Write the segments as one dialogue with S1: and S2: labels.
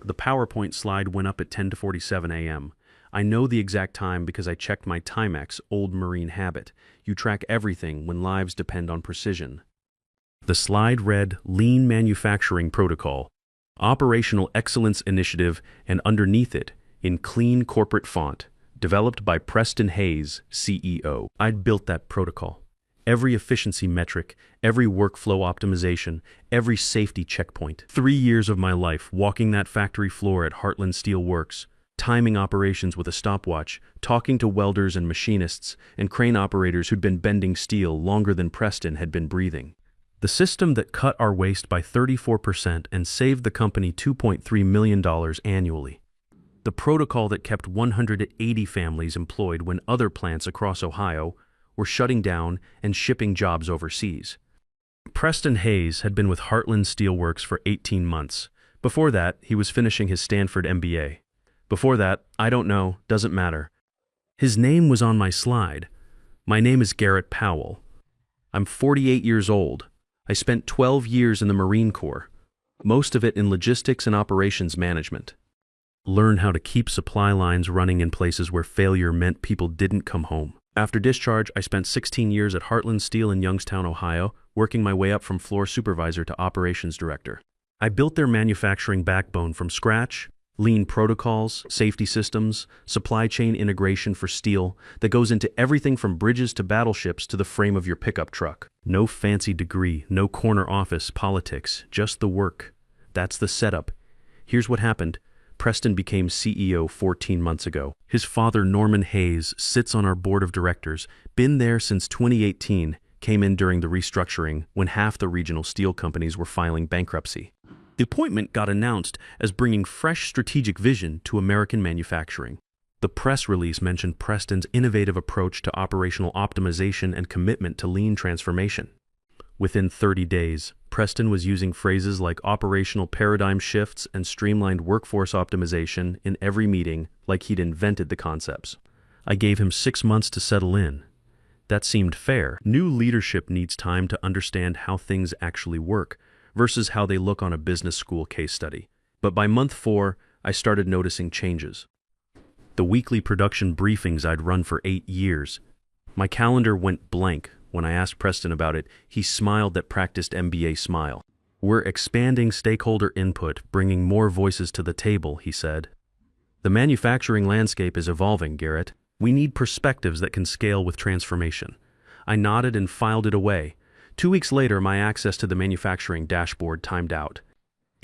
S1: The PowerPoint slide went up at 10:47 a.m. I know the exact time because I checked my Timex old Marine habit. You track everything when lives depend on precision. The slide read Lean Manufacturing Protocol, Operational Excellence Initiative, and underneath it, in clean corporate font, developed by Preston Hayes, CEO. I'd built that protocol. Every efficiency metric, every workflow optimization, every safety checkpoint. 3 years of my life walking that factory floor at Heartland Steel Works, timing operations with a stopwatch, talking to welders and machinists, and crane operators who'd been bending steel longer than Preston had been breathing. The system that cut our waste by 34% and saved the company $2.3 million annually. The protocol that kept 180 families employed when other plants across Ohio were shutting down and shipping jobs overseas. Preston Hayes had been with Heartland Steel Works for 18 months. Before that, he was finishing his Stanford MBA. Before that, I don't know, doesn't matter. His name was on my slide. My name is Garrett Powell. I'm 48 years old. I spent 12 years in the Marine Corps, most of it in logistics and operations management. Learn how to keep supply lines running in places where failure meant people didn't come home. After discharge, I spent 16 years at Heartland Steel in Youngstown, Ohio, working my way up from floor supervisor to operations director. I built their manufacturing backbone from scratch, lean protocols, safety systems, supply chain integration for steel that goes into everything from bridges to battleships to the frame of your pickup truck. No fancy degree, no corner office politics, just the work. That's the setup. Here's what happened. Preston became CEO 14 months ago. His father, Norman Hayes, sits on our board of directors, been there since 2018, came in during the restructuring when half the regional steel companies were filing bankruptcy. The appointment got announced as bringing fresh strategic vision to American manufacturing. The press release mentioned Preston's innovative approach to operational optimization and commitment to lean transformation. Within 30 days, Preston was using phrases like operational paradigm shifts and streamlined workforce optimization in every meeting like he'd invented the concepts. I gave him 6 months to settle in. That seemed fair. New leadership needs time to understand how things actually work versus how they look on a business school case study. But by month 4, I started noticing changes. The weekly production briefings I'd run for 8 years. My calendar went blank. When I asked Preston about it, he smiled that practiced MBA smile. We're expanding stakeholder input, bringing more voices to the table, he said. The manufacturing landscape is evolving, Garrett. We need perspectives that can scale with transformation. I nodded and filed it away. 2 weeks later, my access to the manufacturing dashboard timed out.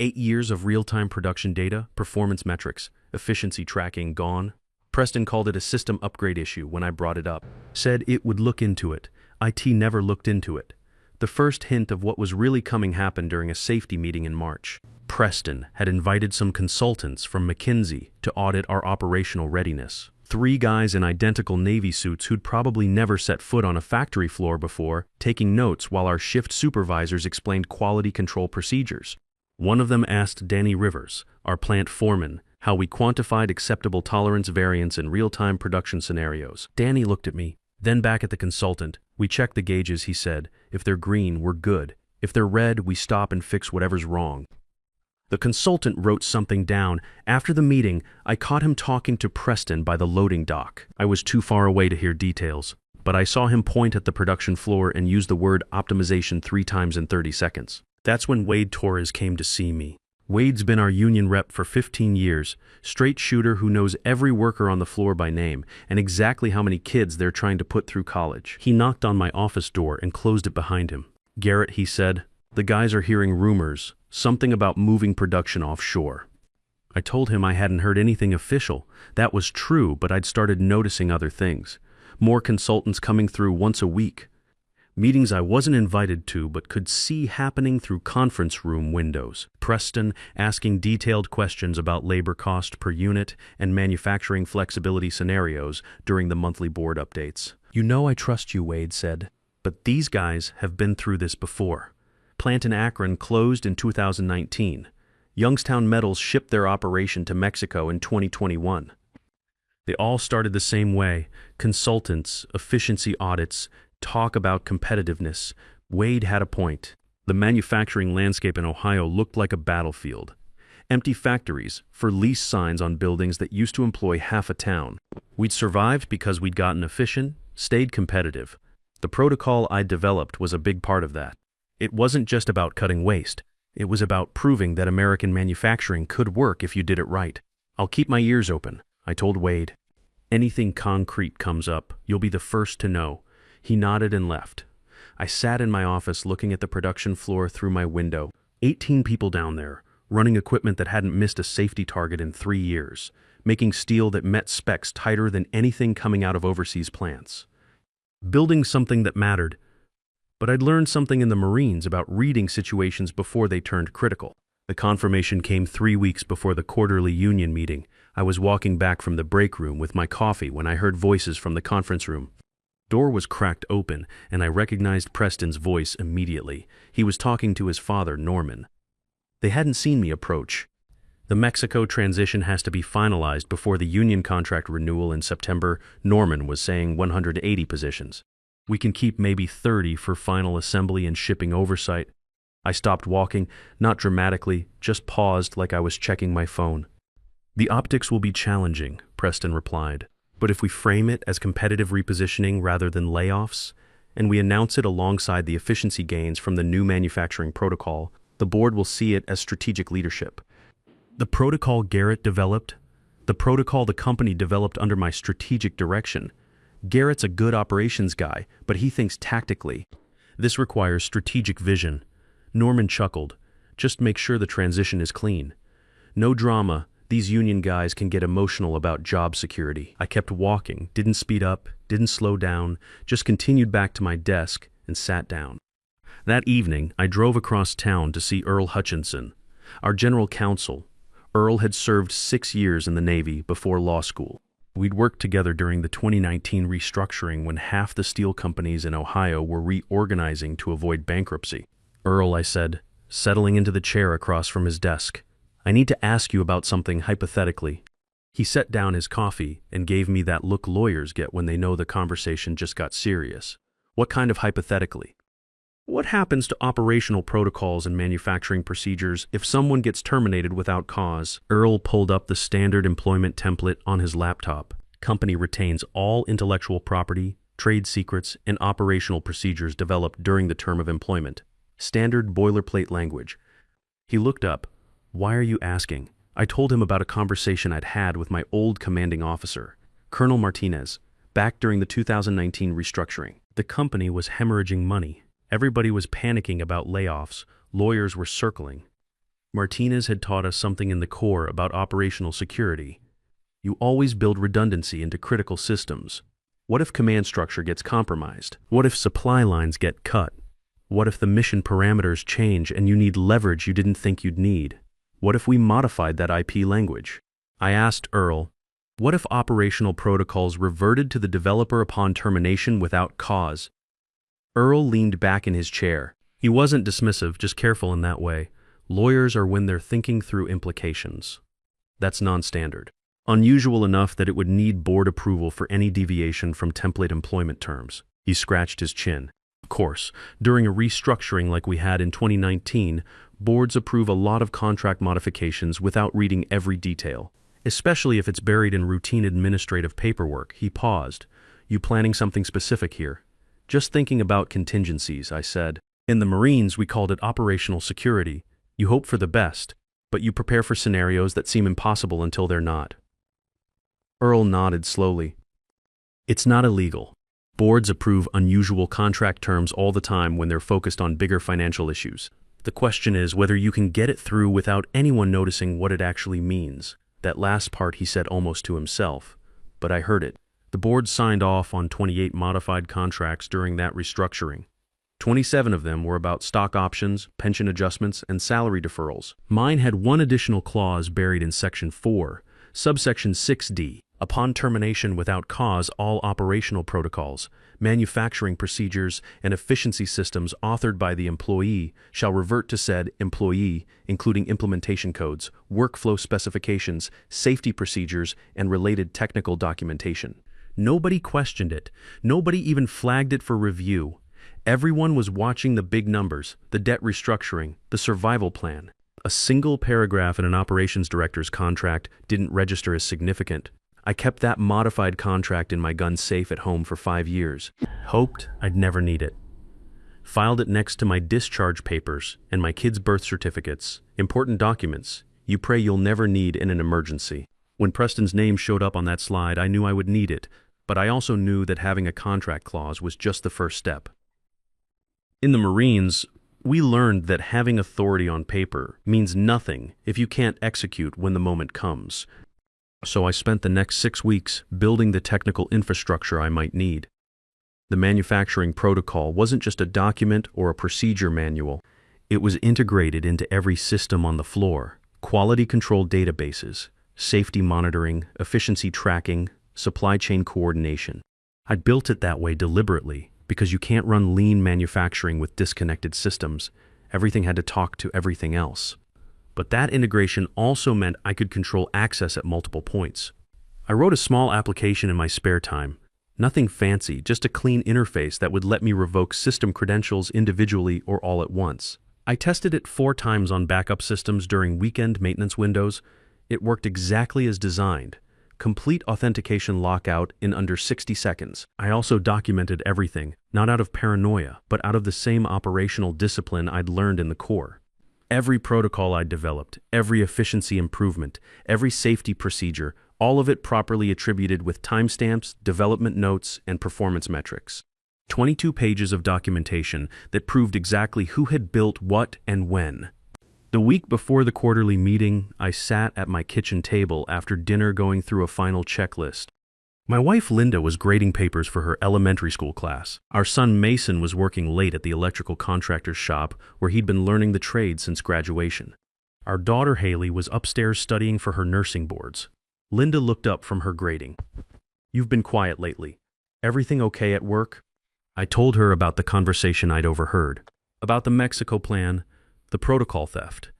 S1: 8 years of real-time production data, performance metrics, efficiency tracking gone. Preston called it a system upgrade issue when I brought it up. Said it would look into it. IT never looked into it. The first hint of what was really coming happened during a safety meeting in March. Preston had invited some consultants from McKinsey to audit our operational readiness. 3 guys in identical Navy suits who'd probably never set foot on a factory floor before, taking notes while our shift supervisors explained quality control procedures. One of them asked Danny Rivers, our plant foreman, how we quantified acceptable tolerance variance in real-time production scenarios. Danny looked at me, then back at the consultant. We check the gauges, he said. If they're green, we're good. If they're red, we stop and fix whatever's wrong. The consultant wrote something down. After the meeting, I caught him talking to Preston by the loading dock. I was too far away to hear details, but I saw him point at the production floor and use the word optimization 3 times in 30 seconds. That's when Wade Torres came to see me. Wade's been our union rep for 15 years, straight shooter who knows every worker on the floor by name and exactly how many kids they're trying to put through college. He knocked on my office door and closed it behind him. Garrett, he said, the guys are hearing rumors, something about moving production offshore. I told him I hadn't heard anything official. That was true, but I'd started noticing other things. More consultants coming through once a week. Meetings I wasn't invited to but could see happening through conference room windows. Preston asking detailed questions about labor cost per unit and manufacturing flexibility scenarios during the monthly board updates. You know I trust you, Wade said, but these guys have been through this before. Plant in Akron closed in 2019. Youngstown Metals shipped their operation to Mexico in 2021. They all started the same way: consultants, efficiency audits, talk about competitiveness. Wade had a point. The manufacturing landscape in Ohio looked like a battlefield. Empty factories for lease signs on buildings that used to employ half a town. We'd survived because we'd gotten efficient, stayed competitive. The protocol I developed was a big part of that. It wasn't just about cutting waste. It was about proving that American manufacturing could work if you did it right. I'll keep my ears open, I told Wade. Anything concrete comes up, you'll be the first to know. He nodded and left. I sat in my office looking at the production floor through my window. 18 people down there, running equipment that hadn't missed a safety target in 3 years, making steel that met specs tighter than anything coming out of overseas plants. Building something that mattered. But I'd learned something in the Marines about reading situations before they turned critical. The confirmation came 3 weeks before the quarterly union meeting. I was walking back from the break room with my coffee when I heard voices from the conference room. Door was cracked open, and I recognized Preston's voice immediately. He was talking to his father, Norman. They hadn't seen me approach. The Mexico transition has to be finalized before the union contract renewal in September, Norman was saying 180 positions. We can keep maybe 30 for final assembly and shipping oversight. I stopped walking, not dramatically, just paused like I was checking my phone. The optics will be challenging, Preston replied. But if we frame it as competitive repositioning rather than layoffs, and we announce it alongside the efficiency gains from the new manufacturing protocol, the board will see it as strategic leadership. The protocol Garrett developed, the protocol the company developed under my strategic direction. Garrett's a good operations guy, but he thinks tactically. This requires strategic vision. Norman chuckled. Just make sure the transition is clean. No drama. These union guys can get emotional about job security. I kept walking, didn't speed up, didn't slow down, just continued back to my desk and sat down. That evening, I drove across town to see Earl Hutchinson, our general counsel. Earl had served 6 years in the Navy before law school. We'd worked together during the 2019 restructuring when half the steel companies in Ohio were reorganizing to avoid bankruptcy. Earl, I said, settling into the chair across from his desk, I need to ask you about something hypothetically. He set down his coffee and gave me that look lawyers get when they know the conversation just got serious. What kind of hypothetically? What happens to operational protocols and manufacturing procedures if someone gets terminated without cause? Earl pulled up the standard employment template on his laptop. Company retains all intellectual property, trade secrets, and operational procedures developed during the term of employment. Standard boilerplate language. He looked up. Why are you asking? I told him about a conversation I'd had with my old commanding officer, Colonel Martinez, back during the 2019 restructuring. The company was hemorrhaging money. Everybody was panicking about layoffs. Lawyers were circling. Martinez had taught us something in the core about operational security. You always build redundancy into critical systems. What if command structure gets compromised? What if supply lines get cut? What if the mission parameters change and you need leverage you didn't think you'd need? What if we modified that IP language? I asked Earl, what if operational protocols reverted to the developer upon termination without cause? Earl leaned back in his chair. He wasn't dismissive, just careful in that way. Lawyers are when they're thinking through implications. That's non-standard. Unusual enough that it would need board approval for any deviation from template employment terms. He scratched his chin. Of course, during a restructuring like we had in 2019, boards approve a lot of contract modifications without reading every detail, especially if it's buried in routine administrative paperwork. He paused. You planning something specific here? Just thinking about contingencies, I said. In the Marines, we called it operational security. You hope for the best, but you prepare for scenarios that seem impossible until they're not. Earl nodded slowly. It's not illegal. Boards approve unusual contract terms all the time when they're focused on bigger financial issues. The question is whether you can get it through without anyone noticing what it actually means. That last part he said almost to himself, but I heard it. The board signed off on 28 modified contracts during that restructuring. 27 of them were about stock options, pension adjustments, and salary deferrals. Mine had one additional clause buried in Section 4, subsection 6D. Upon termination without cause, all operational protocols, manufacturing procedures, and efficiency systems authored by the employee shall revert to said employee, including implementation codes, workflow specifications, safety procedures, and related technical documentation. Nobody questioned it. Nobody even flagged it for review. Everyone was watching the big numbers, the debt restructuring, the survival plan. A single paragraph in an operations director's contract didn't register as significant. I kept that modified contract in my gun safe at home for 5 years. Hoped I'd never need it. Filed it next to my discharge papers and my kids' birth certificates, important documents you pray you'll never need in an emergency. When Preston's name showed up on that slide, I knew I would need it, but I also knew that having a contract clause was just the first step. In the Marines, we learned that having authority on paper means nothing if you can't execute when the moment comes. So I spent the next 6 weeks building the technical infrastructure I might need. The manufacturing protocol wasn't just a document or a procedure manual. It was integrated into every system on the floor: quality control databases, safety monitoring, efficiency tracking, supply chain coordination. I built it that way deliberately because you can't run lean manufacturing with disconnected systems. Everything had to talk to everything else. But that integration also meant I could control access at multiple points. I wrote a small application in my spare time. Nothing fancy, just a clean interface that would let me revoke system credentials individually or all at once. I tested it 4 times on backup systems during weekend maintenance windows. It worked exactly as designed. Complete authentication lockout in under 60 seconds. I also documented everything, not out of paranoia, but out of the same operational discipline I'd learned in the Corps. Every protocol I'd developed, every efficiency improvement, every safety procedure, all of it properly attributed with timestamps, development notes, and performance metrics. 22 pages of documentation that proved exactly who had built what and when. The week before the quarterly meeting, I sat at my kitchen table after dinner going through a final checklist. My wife Linda was grading papers for her elementary school class. Our son Mason was working late at the electrical contractor's shop where he'd been learning the trade since graduation. Our daughter Haley was upstairs studying for her nursing boards. Linda looked up from her grading. "You've been quiet lately. Everything okay at work?" I told her about the conversation I'd overheard, about the Mexico plan, the protocol theft,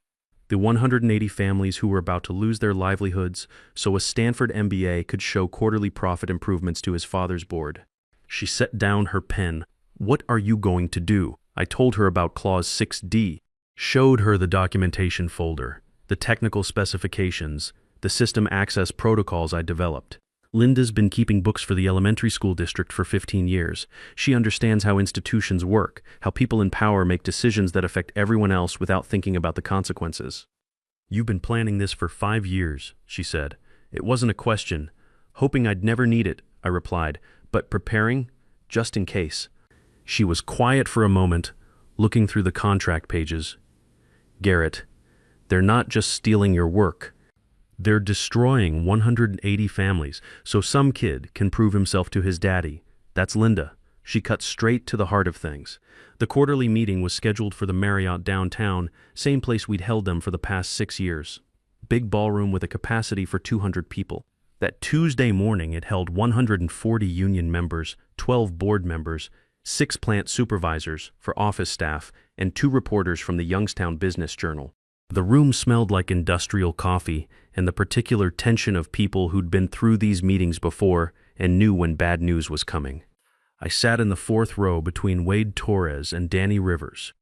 S1: the 180 families who were about to lose their livelihoods so a Stanford MBA could show quarterly profit improvements to his father's board. She set down her pen. "What are you going to do?" I told her about Clause 6D, showed her the documentation folder, the technical specifications, the system access protocols I developed. Linda's been keeping books for the elementary school district for 15 years. She understands how institutions work, how people in power make decisions that affect everyone else without thinking about the consequences. "You've been planning this for 5 years, she said. "It wasn't a question. Hoping I'd never need it," I replied, "but preparing, just in case." She was quiet for a moment, looking through the contract pages. "Garrett, they're not just stealing your work. They're destroying 180 families, so some kid can prove himself to his daddy. That's Linda." She cut straight to the heart of things. The quarterly meeting was scheduled for the Marriott downtown, same place we'd held them for the past 6 years. Big ballroom with a capacity for 200 people. That Tuesday morning it held 140 union members, 12 board members, 6 plant supervisors for office staff, and 2 reporters from the Youngstown Business Journal. The room smelled like industrial coffee and the particular tension of people who'd been through these meetings before and knew when bad news was coming. I sat in the 4th row between Wade Torres and Danny Rivers.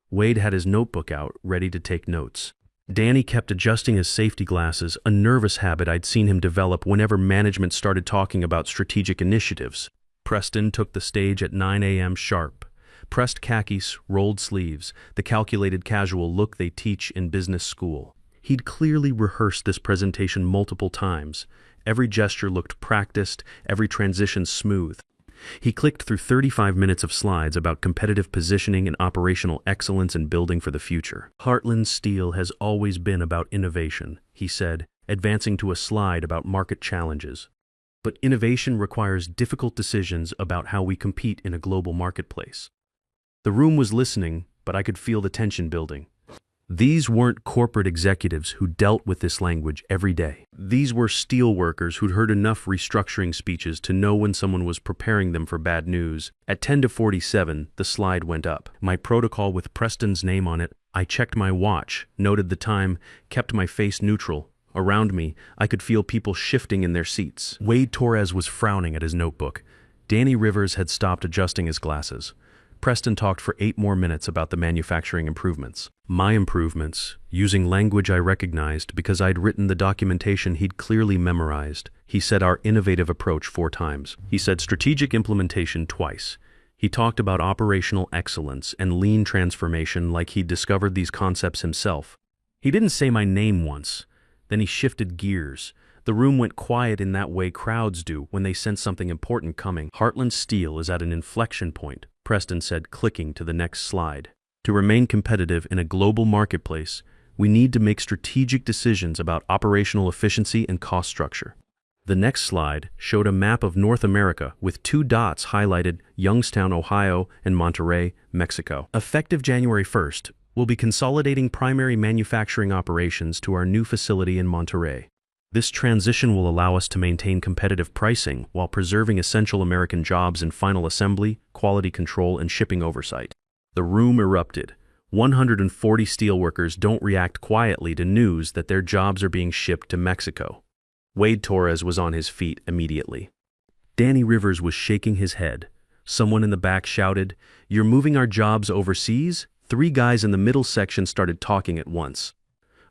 S1: Wade had his notebook out, ready to take notes. Danny kept adjusting his safety glasses, a nervous habit I'd seen him develop whenever management started talking about strategic initiatives. Preston took the stage at 9 a.m. sharp. Pressed khakis, rolled sleeves, the calculated casual look they teach in business school. He'd clearly rehearsed this presentation multiple times. Every gesture looked practiced, every transition smooth. He clicked through 35 minutes of slides about competitive positioning and operational excellence and building for the future. "Heartland Steel has always been about innovation," he said, advancing to a slide about market challenges. "But innovation requires difficult decisions about how we compete in a global marketplace." The room was listening, but I could feel the tension building. These weren't corporate executives who dealt with this language every day. These were steel workers who'd heard enough restructuring speeches to know when someone was preparing them for bad news. At 10:47, the slide went up. My protocol with Preston's name on it. I checked my watch, noted the time, kept my face neutral. Around me, I could feel people shifting in their seats. Wade Torres was frowning at his notebook. Danny Rivers had stopped adjusting his glasses. Preston talked for 8 more minutes about the manufacturing improvements. My improvements, using language I recognized because I'd written the documentation he'd clearly memorized. He said our innovative approach 4 times. He said strategic implementation twice. He talked about operational excellence and lean transformation like he'd discovered these concepts himself. He didn't say my name once. Then he shifted gears. The room went quiet in that way crowds do when they sense something important coming. Heartland Steel is at an inflection point, Preston said, clicking to the next slide. To remain competitive in a global marketplace, we need to make strategic decisions about operational efficiency and cost structure. The next slide showed a map of North America with 2 dots highlighted Youngstown, Ohio, and Monterrey, Mexico. Effective January 1st, we'll be consolidating primary manufacturing operations to our new facility in Monterrey. This transition will allow us to maintain competitive pricing while preserving essential American jobs in final assembly, quality control, and shipping oversight. The room erupted. 140 steelworkers don't react quietly to news that their jobs are being shipped to Mexico. Wade Torres was on his feet immediately. Danny Rivers was shaking his head. Someone in the back shouted, "You're moving our jobs overseas?" 3 guys in the middle section started talking at once.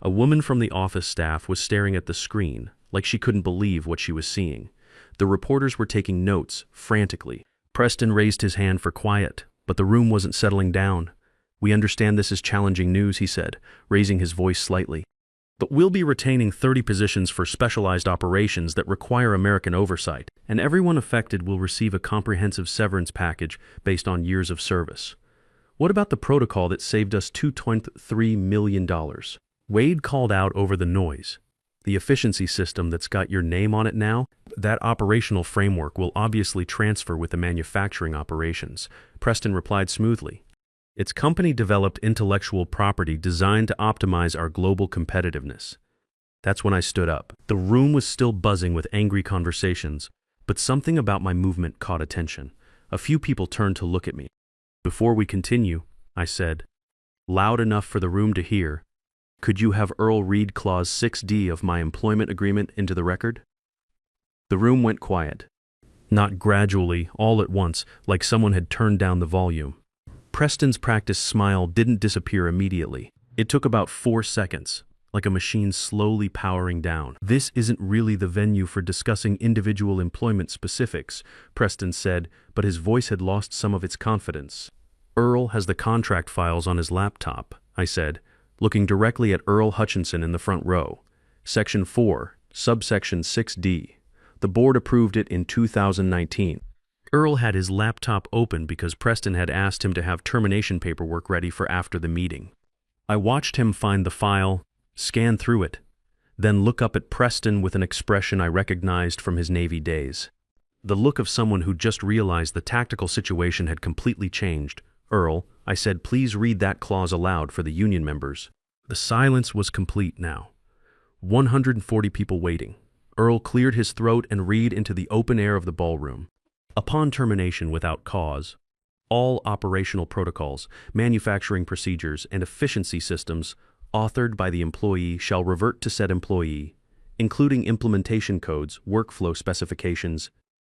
S1: A woman from the office staff was staring at the screen, like she couldn't believe what she was seeing. The reporters were taking notes, frantically. Preston raised his hand for quiet, but the room wasn't settling down. "We understand this is challenging news," he said, raising his voice slightly. "But we'll be retaining 30 positions for specialized operations that require American oversight, and everyone affected will receive a comprehensive severance package based on years of service. What about the protocol that saved us $2.3 million? Wade called out over the noise. "The efficiency system that's got your name on it now, that operational framework will obviously transfer with the manufacturing operations," Preston replied smoothly. "It's company-developed intellectual property designed to optimize our global competitiveness." That's when I stood up. The room was still buzzing with angry conversations, but something about my movement caught attention. A few people turned to look at me. "Before we continue," I said, loud enough for the room to hear, "could you have Earl read Clause 6D of my employment agreement into the record?" The room went quiet. Not gradually, all at once, like someone had turned down the volume. Preston's practiced smile didn't disappear immediately. It took about 4 seconds, like a machine slowly powering down. "This isn't really the venue for discussing individual employment specifics," Preston said, but his voice had lost some of its confidence. "Earl has the contract files on his laptop," I said, looking directly at Earl Hutchinson in the front row. "Section 4, subsection 6D. The board approved it in 2019. Earl had his laptop open because Preston had asked him to have termination paperwork ready for after the meeting. I watched him find the file, scan through it, then look up at Preston with an expression I recognized from his Navy days. The look of someone who just realized the tactical situation had completely changed. "Earl," I said, "please read that clause aloud for the union members." The silence was complete now. 140 people waiting. Earl cleared his throat and read into the open air of the ballroom. "Upon termination without cause, all operational protocols, manufacturing procedures, and efficiency systems authored by the employee shall revert to said employee, including implementation codes, workflow specifications,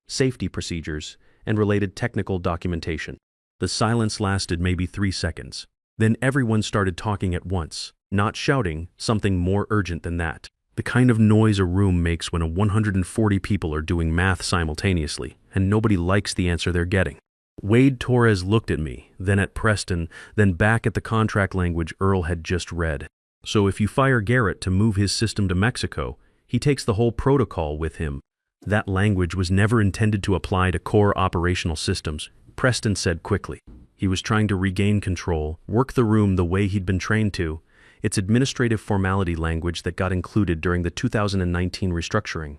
S1: safety procedures, and related technical documentation." The silence lasted maybe 3 seconds. Then everyone started talking at once, not shouting, something more urgent than that. The kind of noise a room makes when 140 people are doing math simultaneously, and nobody likes the answer they're getting. Wade Torres looked at me, then at Preston, then back at the contract language Earl had just read. "So if you fire Garrett to move his system to Mexico, he takes the whole protocol with him. That language was never intended to apply to core operational systems," Preston said quickly. He was trying to regain control, work the room the way he'd been trained to. It's administrative formality language that got included during the 2019 restructuring.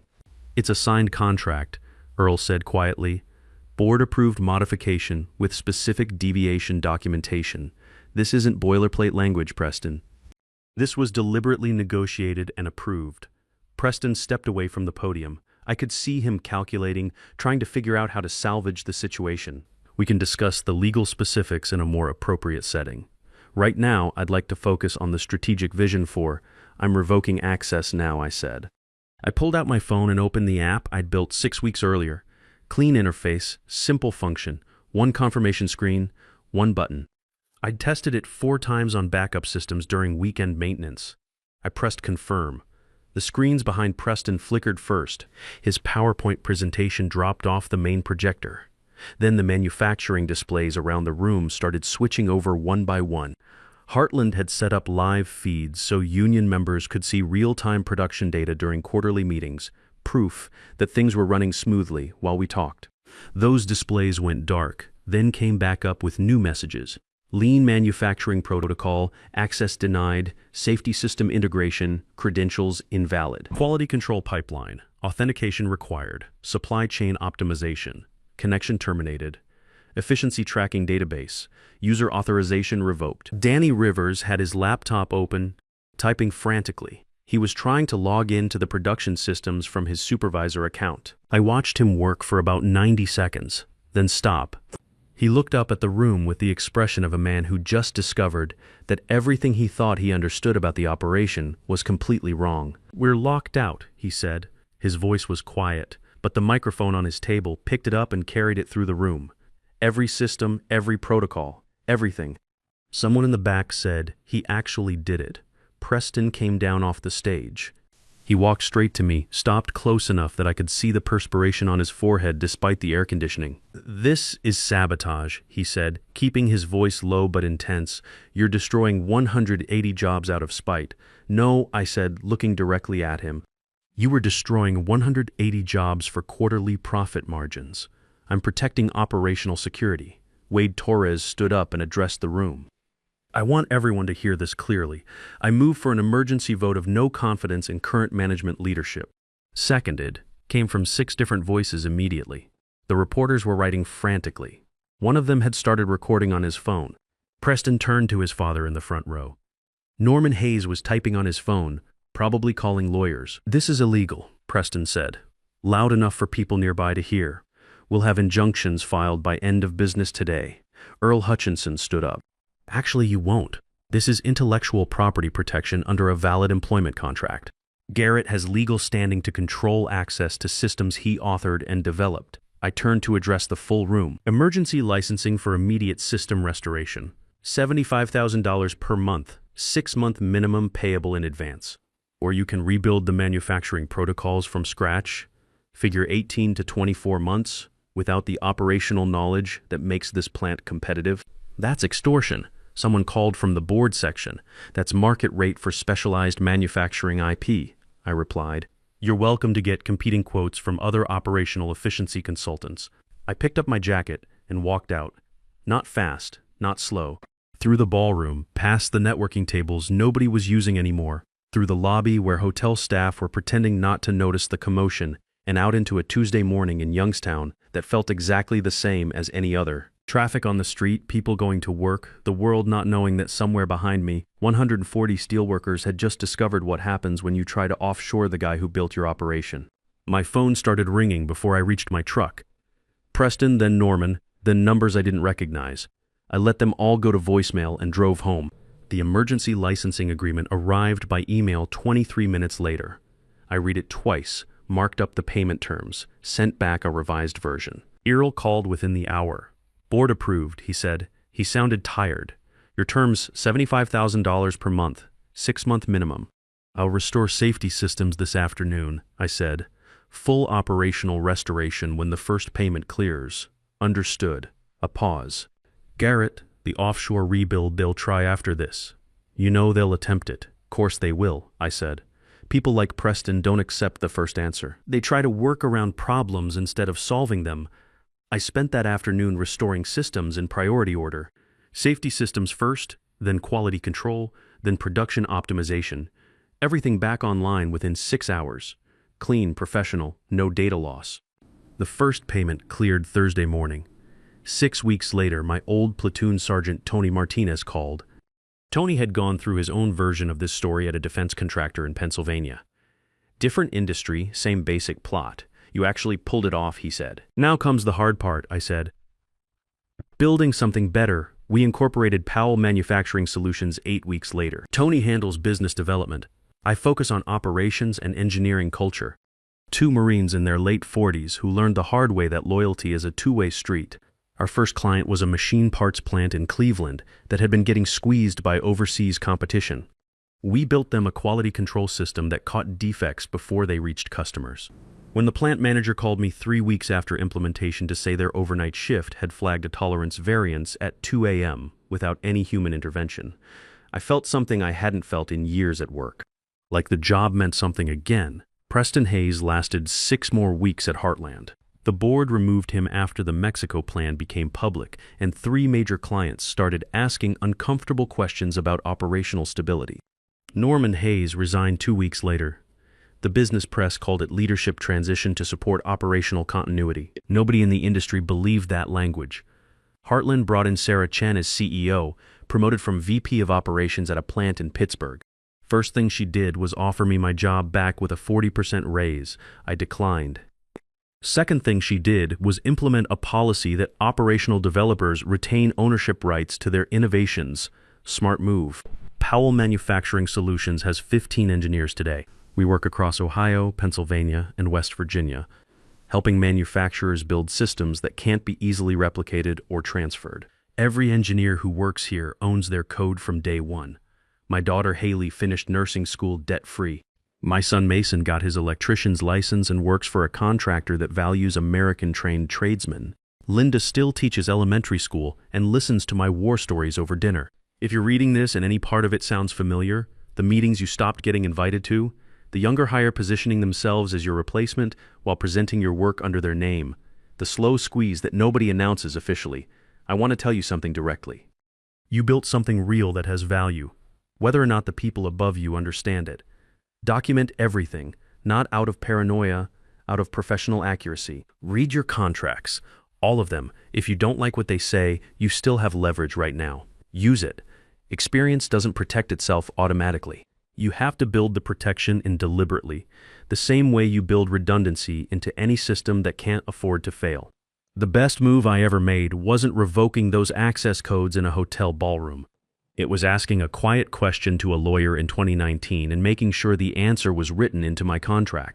S1: "It's a signed contract," Earl said quietly. "Board-approved modification with specific deviation documentation. This isn't boilerplate language, Preston. This was deliberately negotiated and approved." Preston stepped away from the podium. I could see him calculating, trying to figure out how to salvage the situation. "We can discuss the legal specifics in a more appropriate setting. Right now, I'd like to focus on the strategic vision for, I'm revoking access now," I said. I pulled out my phone and opened the app I'd built 6 weeks earlier. Clean interface, simple function, one confirmation screen, One button. I'd tested it 4 times on backup systems during weekend maintenance. I pressed confirm. The screens behind Preston flickered first. His PowerPoint presentation dropped off the main projector. Then the manufacturing displays around the room started switching over one by one. Heartland had set up live feeds so union members could see real-time production data during quarterly meetings, proof that things were running smoothly while we talked. Those displays went dark, then came back up with new messages. Lean manufacturing protocol, access denied, safety system integration, credentials invalid. Quality control pipeline, authentication required, supply chain optimization, connection terminated, efficiency tracking database, user authorization revoked. Danny Rivers had his laptop open, typing frantically. He was trying to log into the production systems from his supervisor account. I watched him work for about 90 seconds, then stop. He looked up at the room with the expression of a man who just discovered that everything he thought he understood about the operation was completely wrong. "We're locked out," he said. His voice was quiet, but the microphone on his table picked it up and carried it through the room. Every system, every protocol, everything. Someone in the back said he actually did it. Preston came down off the stage. He walked straight to me, stopped close enough that I could see the perspiration on his forehead despite the air conditioning. "This is sabotage," he said, keeping his voice low but intense. "You're destroying 180 jobs out of spite." "No," I said, looking directly at him. "You were destroying 180 jobs for quarterly profit margins. I'm protecting operational security." Wade Torres stood up and addressed the room. "I want everyone to hear this clearly. I move for an emergency vote of no confidence in current management leadership." "Seconded," came from 6 different voices immediately. The reporters were writing frantically. One of them had started recording on his phone. Preston turned to his father in the front row. Norman Hayes was typing on his phone, probably calling lawyers. "This is illegal," Preston said. "Loud enough for people nearby to hear. We'll have injunctions filed by end of business today." Earl Hutchinson stood up. "Actually, you won't. This is intellectual property protection under a valid employment contract. Garrett has legal standing to control access to systems he authored and developed." I turned to address the full room. "Emergency licensing for immediate system restoration. $75,000 per month, 6-month minimum payable in advance. Or you can rebuild the manufacturing protocols from scratch, figure 18 to 24 months, without the operational knowledge that makes this plant competitive." "That's extortion," someone called from the board section. "That's market rate for specialized manufacturing IP," I replied. "You're welcome to get competing quotes from other operational efficiency consultants." I picked up my jacket and walked out. Not fast, not slow. Through the ballroom, past the networking tables nobody was using anymore, through the lobby where hotel staff were pretending not to notice the commotion, and out into a Tuesday morning in Youngstown that felt exactly the same as any other. Traffic on the street, people going to work, the world not knowing that somewhere behind me, 140 steelworkers had just discovered what happens when you try to offshore the guy who built your operation. My phone started ringing before I reached my truck. Preston, then Norman, then numbers I didn't recognize. I let them all go to voicemail and drove home. The emergency licensing agreement arrived by email 23 minutes later. I read it twice, marked up the payment terms, sent back a revised version. Earl called within the hour. "Board approved," he said. He sounded tired. "Your terms, $75,000 per month, 6-month minimum." "I'll restore safety systems this afternoon," I said. "Full operational restoration when the first payment clears." "Understood." A pause. "Garrett, the offshore rebuild they'll try after this. You know they'll attempt it." "Course they will," I said. "People like Preston don't accept the first answer. They try to work around problems instead of solving them." I spent that afternoon restoring systems in priority order. Safety systems first, then quality control, then production optimization. Everything back online within 6 hours. Clean, professional, no data loss. The first payment cleared Thursday morning. 6 weeks later, my old platoon sergeant Tony Martinez called. Tony had gone through his own version of this story at a defense contractor in Pennsylvania. Different industry, same basic plot. "You actually pulled it off," he said. "Now comes the hard part," I said. "Building something better." We incorporated Powell Manufacturing Solutions 8 weeks later. Tony handles business development. I focus on operations and engineering culture. 2 Marines in their late 40s who learned the hard way that loyalty is a two-way street. Our first client was a machine parts plant in Cleveland that had been getting squeezed by overseas competition. We built them a quality control system that caught defects before they reached customers. When the plant manager called me 3 weeks after implementation to say their overnight shift had flagged a tolerance variance at 2 a.m. without any human intervention, I felt something I hadn't felt in years at work. Like the job meant something again. Preston Hayes lasted 6 more weeks at Heartland. The board removed him after the Mexico plan became public, and 3 major clients started asking uncomfortable questions about operational stability. Norman Hayes resigned 2 weeks later. The business press called it leadership transition to support operational continuity. Nobody in the industry believed that language. Heartland brought in Sarah Chen as CEO, promoted from VP of operations at a plant in Pittsburgh. First thing she did was offer me my job back with a 40% raise. I declined. Second thing she did was implement a policy that operational developers retain ownership rights to their innovations. Smart move. Powell Manufacturing Solutions has 15 engineers today. We work across Ohio, Pennsylvania, and West Virginia, helping manufacturers build systems that can't be easily replicated or transferred. Every engineer who works here owns their code from day one. My daughter Haley finished nursing school debt-free. My son Mason got his electrician's license and works for a contractor that values American-trained tradesmen. Linda still teaches elementary school and listens to my war stories over dinner. If you're reading this and any part of it sounds familiar, the meetings you stopped getting invited to, the younger hire positioning themselves as your replacement while presenting your work under their name, the slow squeeze that nobody announces officially, I want to tell you something directly. You built something real that has value, whether or not the people above you understand it. Document everything, not out of paranoia, out of professional accuracy. Read your contracts, all of them. If you don't like what they say, you still have leverage right now. Use it. Experience doesn't protect itself automatically. You have to build the protection in deliberately, the same way you build redundancy into any system that can't afford to fail. The best move I ever made wasn't revoking those access codes in a hotel ballroom. It was asking a quiet question to a lawyer in 2019 and making sure the answer was written into my contract.